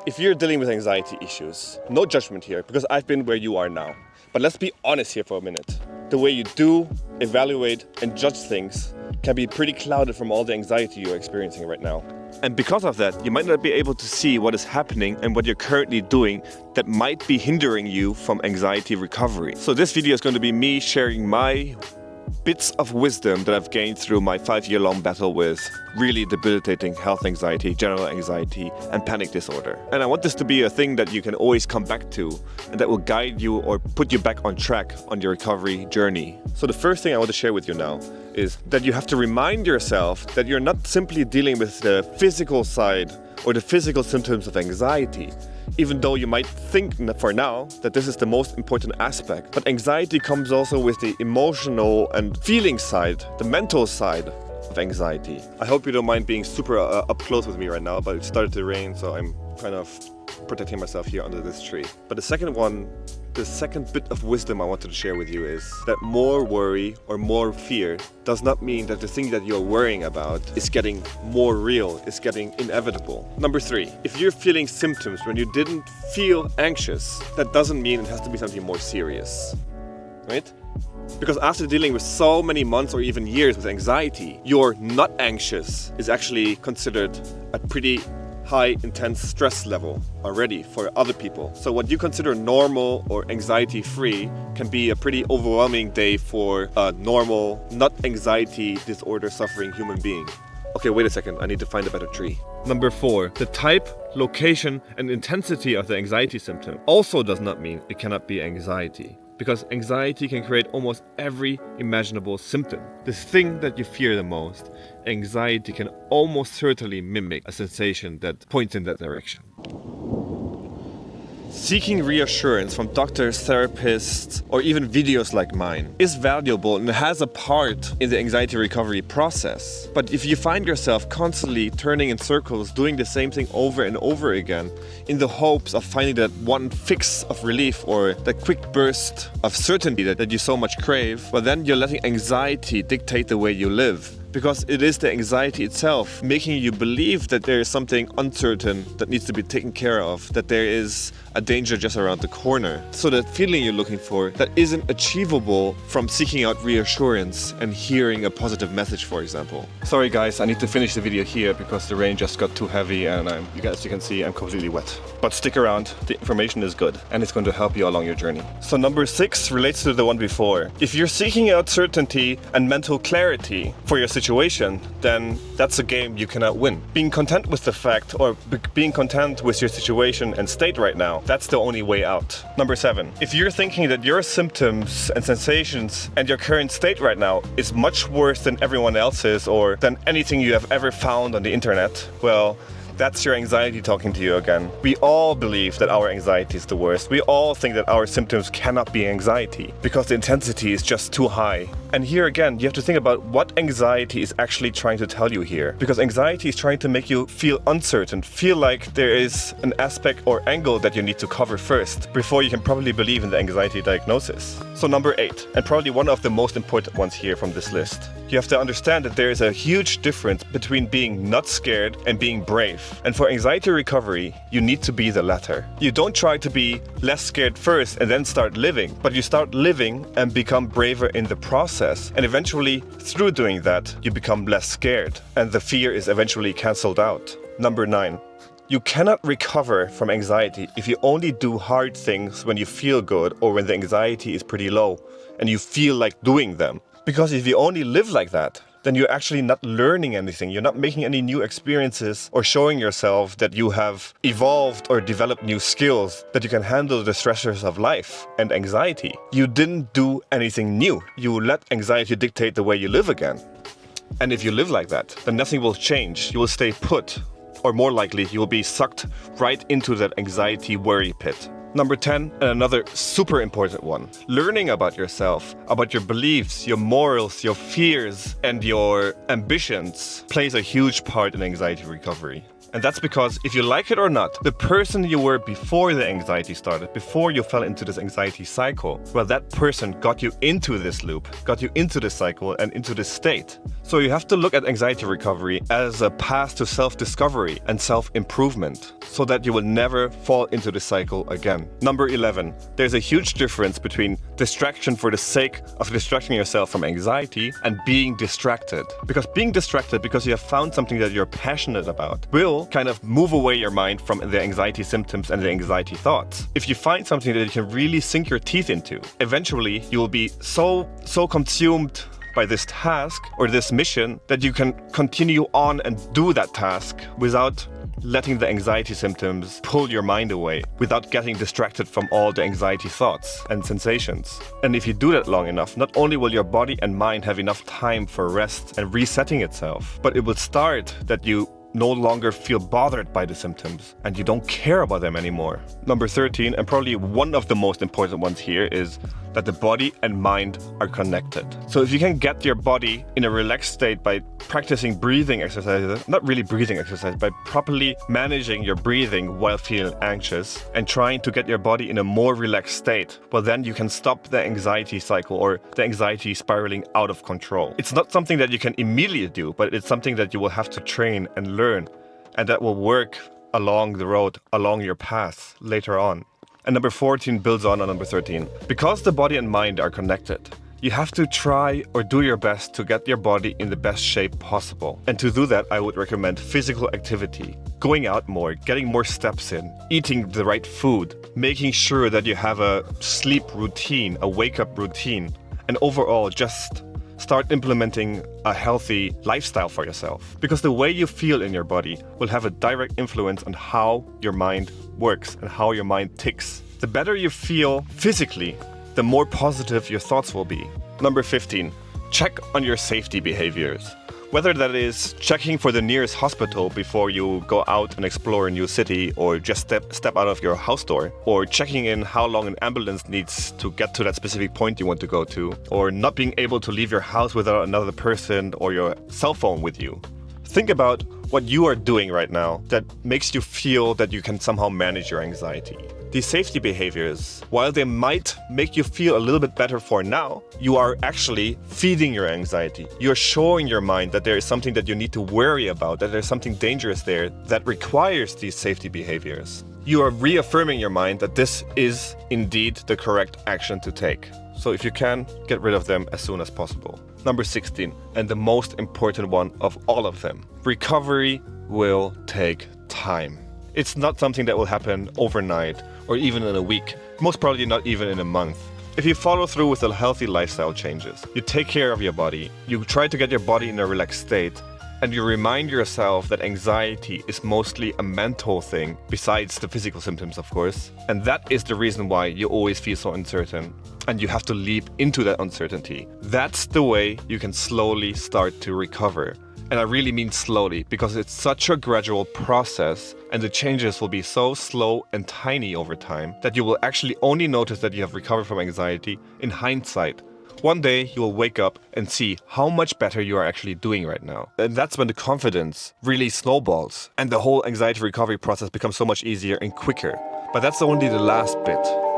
If you're dealing with anxiety issues, no judgment here, because I've been where you are now. But let's be honest here for a minute. The way you do, evaluate, and judge things can be pretty clouded from all the anxiety you're experiencing right now. And because of that, you might not be able to see what is happening and what you're currently doing that might be hindering you from anxiety recovery. So this video is going to be me sharing my bits of wisdom that I've gained through my 5-year-long battle with really debilitating health anxiety, general anxiety, and panic disorder. And I want this to be a thing that you can always come back to and that will guide you or put you back on track on your recovery journey. So the first thing I want to share with you now is that you have to remind yourself that you're not simply dealing with the physical side or the physical symptoms of anxiety, even though you might think for now that this is the most important aspect. But anxiety comes also with the emotional and feeling side, the mental side of anxiety. I hope you don't mind being super up close with me right now, but it started to rain, so I'm kind of protecting myself here under this tree. But the second bit of wisdom I wanted to share with you is that more worry or more fear does not mean that the thing that you're worrying about is getting more real, is getting inevitable. Number 3, if you're feeling symptoms when you didn't feel anxious, that doesn't mean it has to be something more serious, right? Because after dealing with so many months or even years with anxiety, you're not anxious is actually considered a pretty high intense stress level already for other people. So what you consider normal or anxiety-free can be a pretty overwhelming day for a normal, not anxiety disorder suffering human being. Okay, wait a second, I need to find a better tree. Number 4, the type, location, and intensity of the anxiety symptom also does not mean it cannot be anxiety. Because anxiety can create almost every imaginable symptom. This thing that you fear the most, anxiety can almost certainly mimic a sensation that points in that direction. Seeking reassurance from doctors, therapists, or even videos like mine is valuable and has a part in the anxiety recovery process. But if you find yourself constantly turning in circles, doing the same thing over and over again, in the hopes of finding that one fix of relief or that quick burst of certainty that you so much crave, well then you're letting anxiety dictate the way you live. Because it is the anxiety itself making you believe that there is something uncertain that needs to be taken care of, that there is a danger just around the corner. So that feeling you're looking for that isn't achievable from seeking out reassurance and hearing a positive message, for example. Sorry guys, I need to finish the video here because the rain just got too heavy and as you can see, I'm completely wet. But stick around, the information is good and it's going to help you along your journey. So number 6 relates to the one before. If you're seeking out certainty and mental clarity for your situation, then that's a game you cannot win. Being content with the fact or being content with your situation and state right now, that's the only way out. Number 7, if you're thinking that your symptoms and sensations and your current state right now is much worse than everyone else's or than anything you have ever found on the internet, well, that's your anxiety talking to you again. We all believe that our anxiety is the worst. We all think that our symptoms cannot be anxiety because the intensity is just too high. And here again, you have to think about what anxiety is actually trying to tell you here. Because anxiety is trying to make you feel uncertain, feel like there is an aspect or angle that you need to cover first before you can probably believe in the anxiety diagnosis. So number 8, and probably one of the most important ones here from this list. You have to understand that there is a huge difference between being not scared and being brave. And for anxiety recovery, you need to be the latter. You don't try to be less scared first and then start living, but you start living and become braver in the process. And eventually, through doing that, you become less scared and the fear is eventually cancelled out. Number 9. You cannot recover from anxiety if you only do hard things when you feel good or when the anxiety is pretty low and you feel like doing them. Because if you only live like that, then you're actually not learning anything. You're not making any new experiences or showing yourself that you have evolved or developed new skills that you can handle the stressors of life and anxiety. You didn't do anything new. You let anxiety dictate the way you live again. And if you live like that, then nothing will change. You will stay put, or more likely, you will be sucked right into that anxiety worry pit. Number 10, and another super important one. Learning about yourself, about your beliefs, your morals, your fears, and your ambitions plays a huge part in anxiety recovery. And that's because, if you like it or not, the person you were before the anxiety started, before you fell into this anxiety cycle, well, that person got you into this loop, got you into this cycle and into this state. So you have to look at anxiety recovery as a path to self-discovery and self-improvement, so that you will never fall into the cycle again. Number 11, there's a huge difference between distraction for the sake of distracting yourself from anxiety and being distracted. Because being distracted because you have found something that you're passionate about will kind of move away your mind from the anxiety symptoms and the anxiety thoughts. If you find something that you can really sink your teeth into, eventually you will be so consumed by this task or this mission that you can continue on and do that task without letting the anxiety symptoms pull your mind away, without getting distracted from all the anxiety thoughts and sensations. And if you do that long enough, not only will your body and mind have enough time for rest and resetting itself, but it will start that you no longer feel bothered by the symptoms and you don't care about them anymore. Number 13, and probably one of the most important ones here, is that the body and mind are connected. So if you can get your body in a relaxed state by practicing breathing exercises, not really breathing exercises, by properly managing your breathing while feeling anxious and trying to get your body in a more relaxed state, well, then you can stop the anxiety cycle or the anxiety spiraling out of control. It's not something that you can immediately do, but it's something that you will have to train and learn, and that will work along the road, along your path later on. And number 14 builds on number 13. Because the body and mind are connected, you have to try or do your best to get your body in the best shape possible. And to do that, I would recommend physical activity, going out more, getting more steps in, eating the right food, making sure that you have a sleep routine, a wake-up routine, and overall just start implementing a healthy lifestyle for yourself. Because the way you feel in your body will have a direct influence on how your mind works and how your mind ticks. The better you feel physically, the more positive your thoughts will be. Number 15, check on your safety behaviors. Whether that is checking for the nearest hospital before you go out and explore a new city, or just step out of your house door, or checking in how long an ambulance needs to get to that specific point you want to go to, or not being able to leave your house without another person or your cell phone with you. Think about what you are doing right now that makes you feel that you can somehow manage your anxiety. These safety behaviors, while they might make you feel a little bit better for now, you are actually feeding your anxiety. You're showing your mind that there is something that you need to worry about, that there's something dangerous there that requires these safety behaviors. You are reaffirming your mind that this is indeed the correct action to take. So if you can, get rid of them as soon as possible. Number 16, and the most important one of all of them. Recovery will take time. It's not something that will happen overnight or even in a week, most probably not even in a month. If you follow through with the healthy lifestyle changes, you take care of your body, you try to get your body in a relaxed state, and you remind yourself that anxiety is mostly a mental thing, besides the physical symptoms, of course. And that is the reason why you always feel so uncertain, and you have to leap into that uncertainty. That's the way you can slowly start to recover. And I really mean slowly, because it's such a gradual process and the changes will be so slow and tiny over time that you will actually only notice that you have recovered from anxiety in hindsight. One day you will wake up and see how much better you are actually doing right now. And that's when the confidence really snowballs and the whole anxiety recovery process becomes so much easier and quicker. But that's only the last bit.